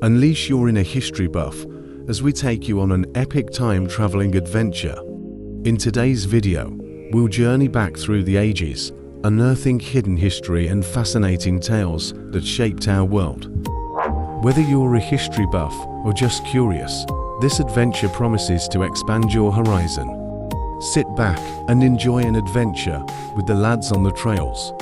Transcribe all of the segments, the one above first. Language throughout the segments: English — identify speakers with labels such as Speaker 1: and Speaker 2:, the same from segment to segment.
Speaker 1: Unleash your inner history buff as we take you on an epic time-traveling adventure. In today's video, we'll journey back through the ages, unearthing hidden history and fascinating tales that shaped our world. Whether you're a history buff or just curious, this adventure promises to expand your horizon. Sit back and enjoy an adventure with the lads on the trails.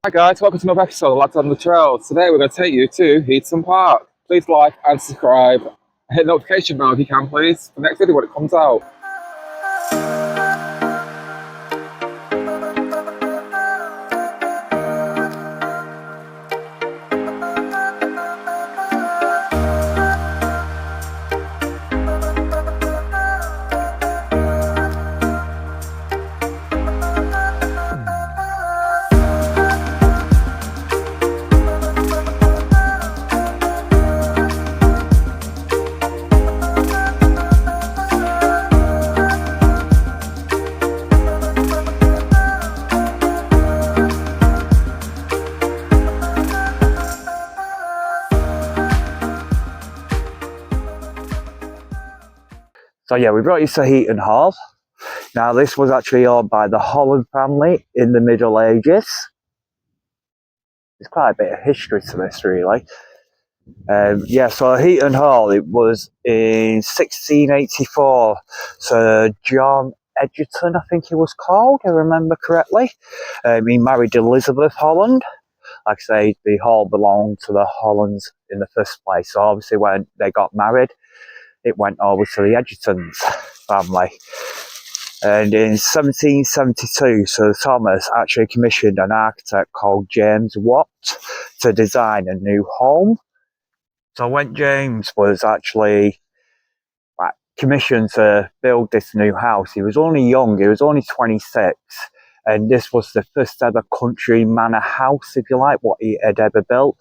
Speaker 2: Hi guys, welcome to another episode of Lads on the Trails. Today we're going to take you to Heaton Park. Please like and subscribe. Hit the notification bell if you can please for the next video when it comes out. So yeah, we brought you to Heaton Hall. Now this was actually owned by the Holland family in the Middle Ages. There's quite a bit of history to this really. Yeah, so Heaton Hall, it was in 1684. So John Egerton, I think he was called, if I remember correctly. He married Elizabeth Holland. Like I say, the hall belonged to the Hollands in the first place. So obviously when they got married, it went over to the Egertons family. And in 1772, Sir Thomas actually commissioned an architect called James Wyatt to design a new home. So when James was actually commissioned to build this new house, he was only young, he was only 26. And this was the first ever country manor house, if you like, what he had ever built.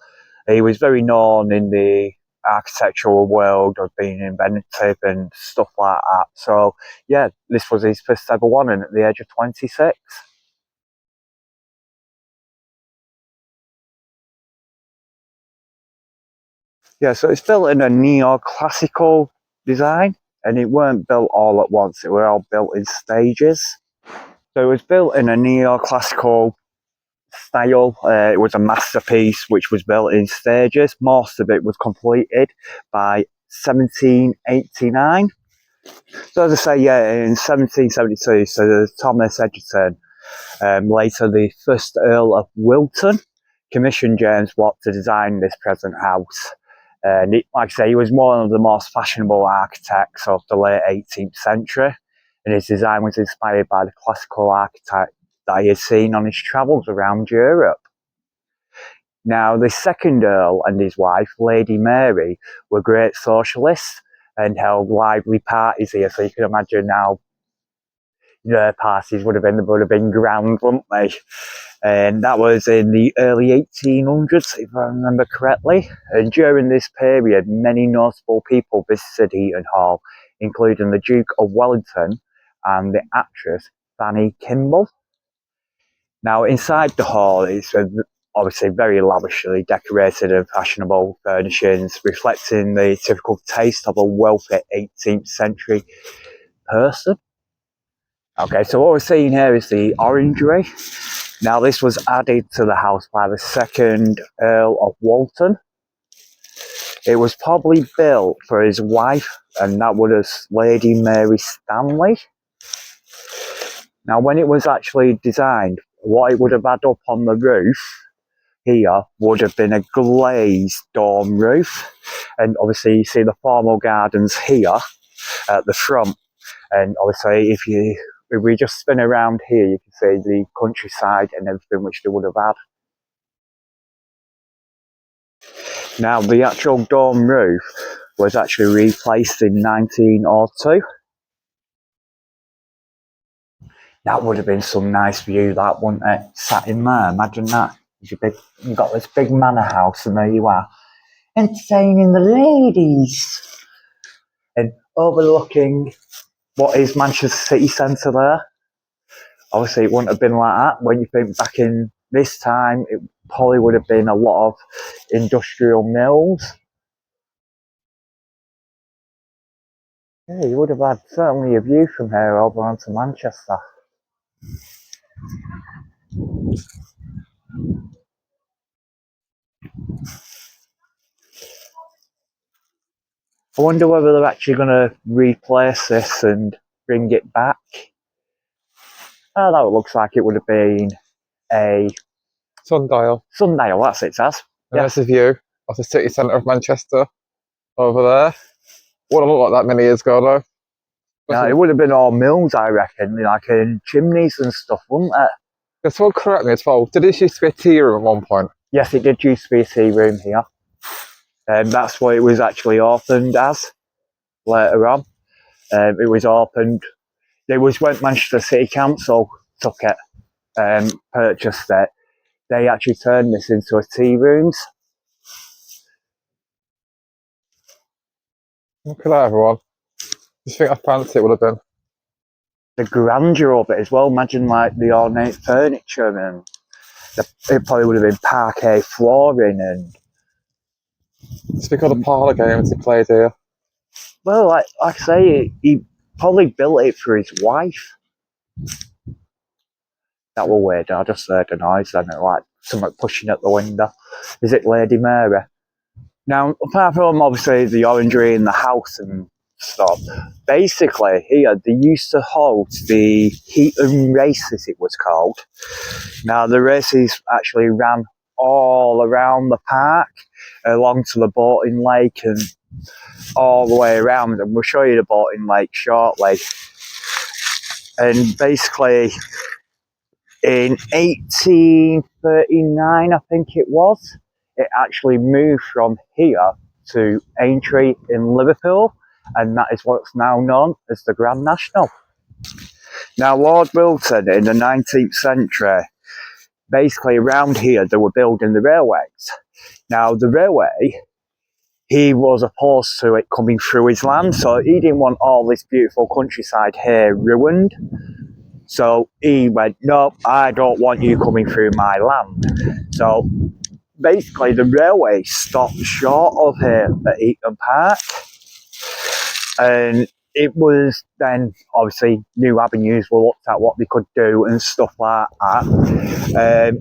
Speaker 2: He was very known in the architectural world of being inventive and stuff like that. So yeah, this was his first ever one, and at the age of 26. Yeah, so it's built in a neoclassical design, and it weren't built all at once, it were all built in stages. So it was built in a neoclassical style. It was a masterpiece which was built in stages. Most of it was completed by 1789. So as I say, yeah, in 1772, so Thomas Egerton, later the first Earl of Wilton, commissioned James Wyatt to design this present house. And like I say, he was one of the most fashionable architects of the late 18th century, and his design was inspired by the classical architect that he had seen on his travels around Europe. Now, the second Earl and his wife, Lady Mary, were great socialists and held lively parties here, so you can imagine how their parties would have been grand, wouldn't they? And that was in the early 1800s, if I remember correctly. And during this period, many notable people visited Heaton Hall, including the Duke of Wellington and the actress Fanny Kimball. Now, inside the hall is obviously very lavishly decorated and fashionable furnishings, reflecting the typical taste of a wealthy 18th century person. Okay, so what we're seeing here is the orangery. Now, this was added to the house by the second Earl of Walton. It was probably built for his wife, and that was Lady Mary Stanley. Now, when it was actually designed, what it would have had up on the roof here would have been a glazed dome roof. And obviously you see the formal gardens here at the front. And obviously if we just spin around here, you can see the countryside and everything which they would have had. Now, the actual dome roof was actually replaced in 1902. That would have been some nice view, that, wouldn't it? Sat in there, imagine that. You've got this big manor house, and there you are, entertaining the ladies. And overlooking what is Manchester city centre there. Obviously, it wouldn't have been like that. When you think back in this time, it probably would have been a lot of industrial mills. Yeah, you would have had certainly a view from here over onto Manchester. I wonder whether they're actually going to replace this and bring it back. Oh, that looks like it would have been a
Speaker 3: sundial.
Speaker 2: Sundial, that's it, Taz.
Speaker 3: And there's a view of the city centre of Manchester over there. Wouldn't look like that many years ago though.
Speaker 2: No, it would have been all mills, I reckon, like chimneys and stuff, wouldn't it?
Speaker 3: If someone correct me as well, did this used to be a tea room at one point?
Speaker 2: Yes, it did used to be a tea room here. That's what it was actually opened as later on. It was opened, it was when Manchester City Council took it, purchased it. They actually turned this into a tea rooms.
Speaker 3: Look at that, everyone. Just think how fancy it would have been.
Speaker 2: The grandeur of it as well. Imagine like the ornate furniture, and it probably would have been parquet flooring and.
Speaker 3: It's because of the parlour games he played here.
Speaker 2: Well, like I say, he probably built it for his wife. That was weird. I just heard a noise then, like something pushing at the window. Is it Lady Mary? Now, apart from obviously the orangery in the house and stuff, basically here they used to hold the Heaton races, it was called. Now the races actually ran all around the park, along to the boating lake and all the way around, and we'll show you the boating lake shortly. And basically in 1839, I think it was, it actually moved from here to Aintree in Liverpool, and that is what's now known as the Grand National. Now, Lord Wilton in the 19th century, basically around here they were building the railways. Now, the railway, he was opposed to it coming through his land, so he didn't want all this beautiful countryside here ruined. So he went, no, I don't want you coming through my land. So basically the railway stopped short of here at Heaton Park. And it was then, obviously, new avenues were looked at, what they could do and stuff like that.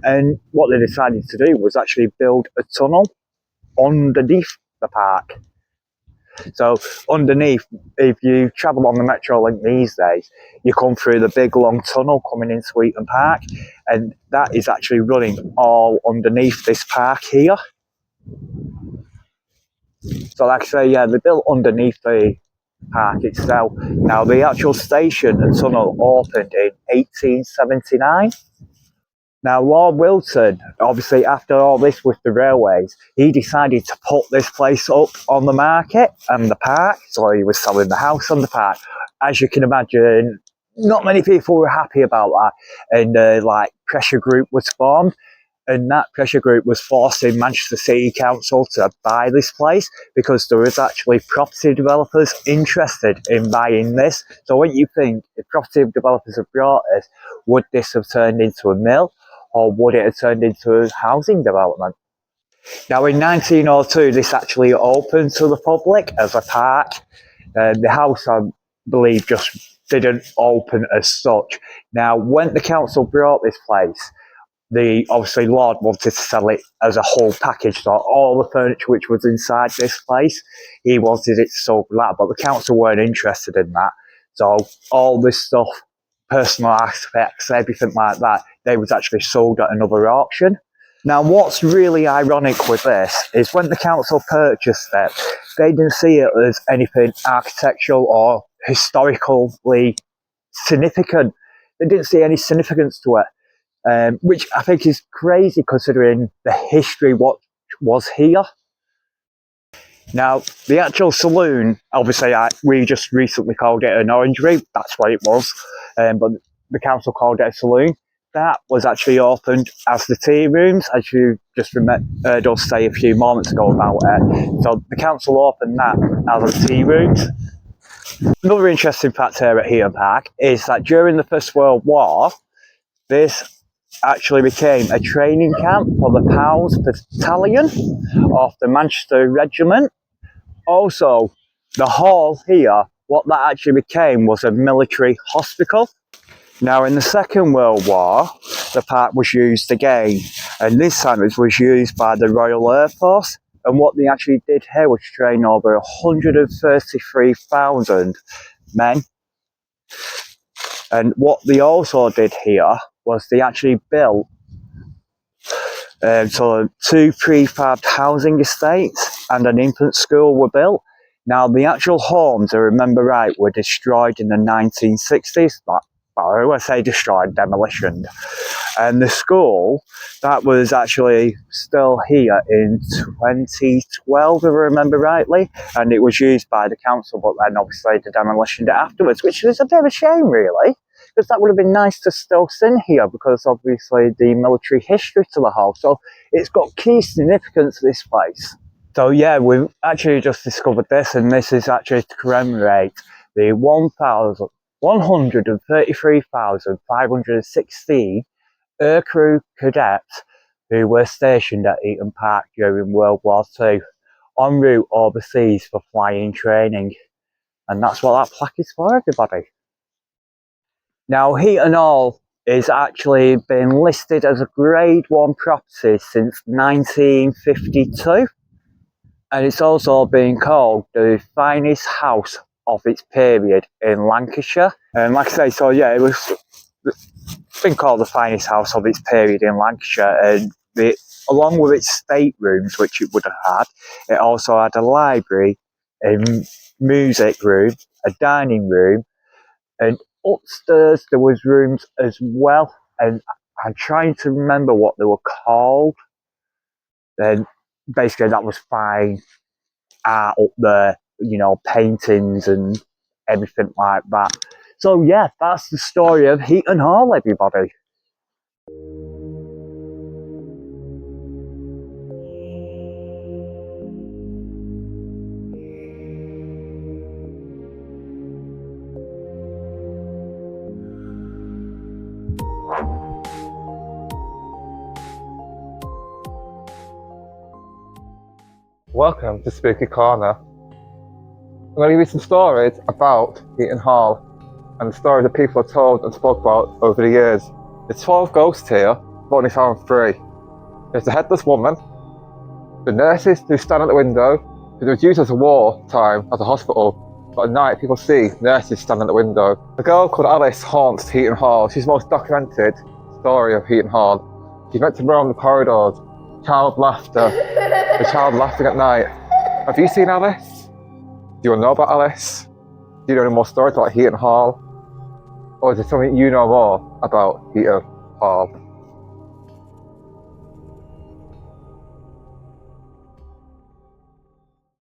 Speaker 2: And what they decided to do was actually build a tunnel underneath the park. So underneath, if you travel on the Metro Link these days, you come through the big long tunnel coming into Heaton Park, and that is actually running all underneath this park here. So like I say, yeah, they built underneath the park itself. Now the actual station and tunnel opened in 1879. Now, Lord Wilton, obviously after all this with the railways, he decided to put this place up on the market and the park. So he was selling the house and the park. As you can imagine, not many people were happy about that. And like pressure group was formed. And that pressure group was forcing Manchester City Council to buy this place because there was actually property developers interested in buying this. So when you think, if property developers have bought this, would this have turned into a mill? Or would it have turned into a housing development? Now in 1902, this actually opened to the public as a park. The house, I believe, just didn't open as such. Now, when the council bought this place, obviously Lord wanted to sell it as a whole package, so all the furniture which was inside this place, he wanted it sold for that, but the council weren't interested in that. So all this stuff, personal aspects, everything like that, they was actually sold at another auction. Now what's really ironic with this is when the council purchased it, they didn't see it as anything architectural or historically significant. They didn't see any significance to it. Which I think is crazy considering the history what was here. Now, the actual saloon, obviously we just recently called it an orangery, that's what it was, but the council called it a saloon. That was actually opened as the tea rooms, as you just heard us say a few moments ago about it. So the council opened that as the tea rooms. Another interesting fact here at Heaton Park is that during the First World War, This actually became a training camp for the Pounds Battalion of the Manchester Regiment. Also, the hall here, what that actually became was a military hospital. Now, in the Second World War, the park was used again, and this time it was used by the Royal Air Force. And what they actually did here was train over 133,000 men. And what they also did here was they actually built so 2 prefabbed housing estates and an infant school were built. Now, the actual homes, I remember right, were destroyed in the 1960s. Well, I say destroyed, demolitioned. And the school, that was actually still here in 2012, if I remember rightly. And it was used by the council, but then obviously they demolitioned it afterwards, which is a bit of a shame, really. Because that would have been nice to still sit here, because obviously the military history to the whole. So it's got key significance, this place. So yeah, we've actually just discovered this, and this is actually to commemorate the 133,516 aircrew cadets who were stationed at Heaton Park during World War II, en route overseas for flying training. And that's what that plaque is for, everybody. Now, Heaton Hall is actually been listed as a Grade 1 property since 1952. And it's also been called the finest house of its period in Lancashire. And like I say, so yeah, it was been called the finest house of its period in Lancashire. And along with its staterooms, which it would have had, it also had a library, a music room, a dining room, and upstairs there was rooms as well. And I'm trying to remember what they were called. And basically that was fine art up there, you know, paintings and everything like that. So yeah, that's the story of Heaton Hall, everybody.
Speaker 3: Welcome to Spooky Corner. I'm going to give you some stories about Heaton Hall and the stories that people have told and spoke about over the years. There's 12 ghosts here, but only found 3. There's the headless woman, the nurses who stand at the window, because it was used as a wartime as a hospital, but at night people see nurses stand at the window. A girl called Alice haunts Heaton Hall. She's the most documented story of Heaton Hall. She's meant to roam the corridors, child laughter, the child laughing at night. Have you seen Alice? Do you want to know about Alice? Do you know any more stories about Heaton Hall? Or is there something you know more about Heaton Hall?